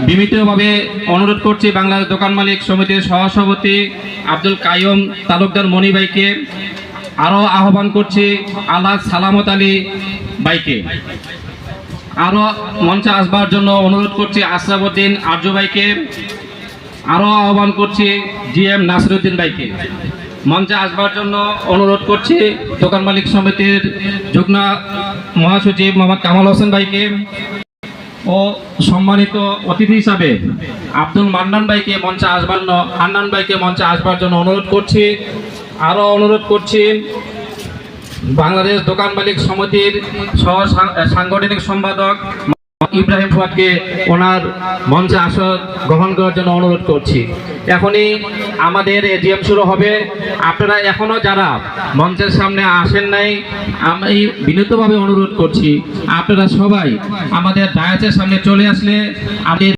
বিনীতভাবে অনুরোধ করছি বাংলাদেশ দোকান মালিক সমিতির সহসভাপতি আব্দুল কাইয়ুম তালুকদার মনি ভাইকে, আরও আহ্বান করছি আলহাজ সালামত আলী ভাইকে, আরও মঞ্চে আসবার জন্য অনুরোধ করছি আশরাফুদ্দিন আরজু ভাইকে, আরও আহ্বান করছি জিএম নাসিরউদ্দিন ভাইকে। মঞ্চে আসবার জন্য অনুরোধ করছি দোকান মালিক সমিতির যুগ্ম মহাসচিব মোহাম্মদ কামাল হোসেন ভাইকে ও সম্মানিত অতিথি হিসাবে আব্দুল মান্নান ভাইকে মঞ্চে আসবার হান্নান ভাইকে মঞ্চে আসবার জন্য অনুরোধ করছি। আরও অনুরোধ করছি বাংলাদেশ দোকান মালিক সমিতির সহ সাংগঠনিক সম্পাদক ইব্রাহিম ফুয়াদকে ওনার মঞ্চে আসন গ্রহণ করার জন্য অনুরোধ করছি। এখনই আমাদের এজিএম শুরু হবে। আপনারা এখনো যারা মঞ্চের সামনে আসেন নাই, আমি বিনীতভাবে অনুরোধ করছি আপনারা সবাই আমাদের ডায়াসের সামনে চলে আসলে আমাদের